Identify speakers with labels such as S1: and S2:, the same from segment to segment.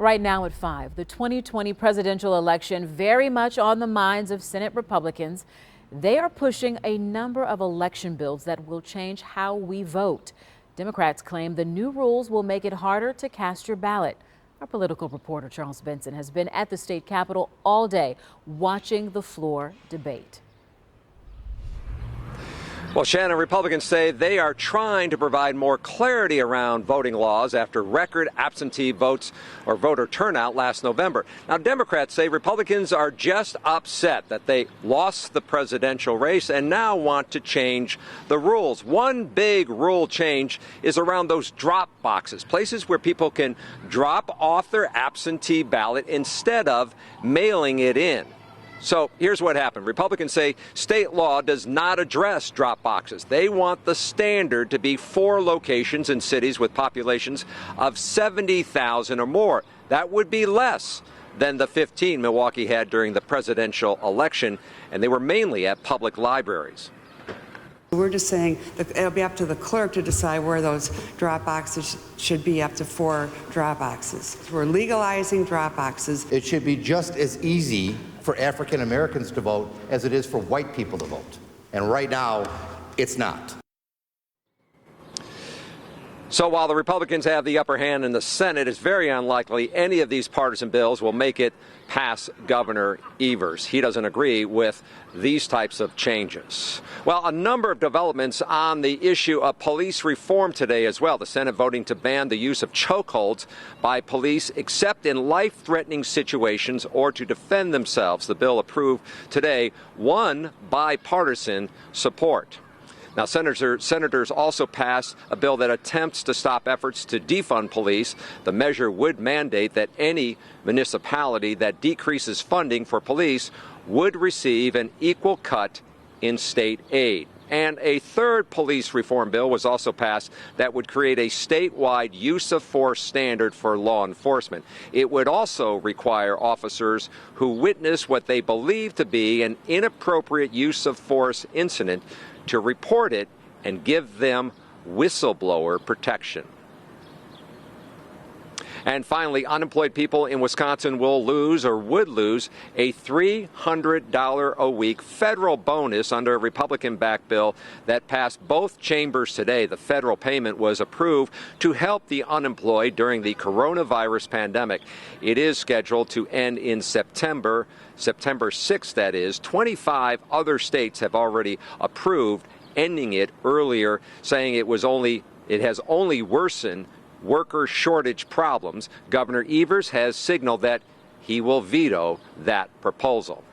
S1: Right now at 5, the 2020 presidential election very much on the minds of Senate Republicans. They are pushing a number of election bills that will change how we vote. Democrats claim the new rules will make it harder to cast your ballot. Our political reporter Charles Benson has been at the state capitol all day watching the floor debate.
S2: Well, Shannon, Republicans say they are trying to provide more clarity around voting laws after record absentee votes or voter turnout last November. Now, Democrats say Republicans are just upset that they lost the presidential race and now want to change the rules. One big rule change is around those drop boxes, places where people can drop off their absentee ballot instead of mailing it in. So here's what happened. Republicans say state law does not address drop boxes. They want the standard to be 4 locations in cities with populations of 70,000 or more. That would be less than the 15 Milwaukee had during the presidential election, and they were mainly at public libraries.
S3: We're just saying that it'll be up to the clerk to decide where those drop boxes should be, up to 4 drop boxes. We're legalizing drop boxes.
S4: It should be just as easy for African Americans to vote as it is for white people to vote. And right now, it's not.
S2: So while the Republicans have the upper hand in the Senate, it's very unlikely any of these partisan bills will make it past Governor Evers. He doesn't agree with these types of changes. Well, a number of developments on the issue of police reform today as well. The Senate voting to ban the use of chokeholds by police except in life-threatening situations or to defend themselves. The bill approved today won bipartisan support. Now, senators also passed a bill that attempts to stop efforts to defund police. The measure would mandate that any municipality that decreases funding for police would receive an equal cut in state aid. And a third police reform bill was also passed that would create a statewide use of force standard for law enforcement. It would also require officers who witness what they believe to be an inappropriate use of force incident to report it and give them whistleblower protection. And finally, unemployed people in Wisconsin will lose or would lose a $300 a week federal bonus under a Republican-backed bill that passed both chambers today. The federal payment was approved to help the unemployed during the coronavirus pandemic. It is scheduled to end in September 6th, that is. 25 other states have already approved ending it earlier, saying it has only worsened worker shortage problems. Governor Evers has signaled that he will veto that proposal.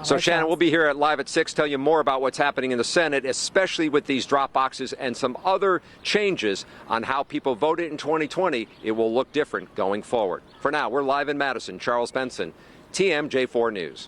S2: So, Shannon, we'll be here live at 6, tell you more about what's happening in the Senate, especially with these drop boxes and some other changes on how people voted in 2020. It will look different going forward. For now, we're live in Madison. Charles Benson, TMJ4 News.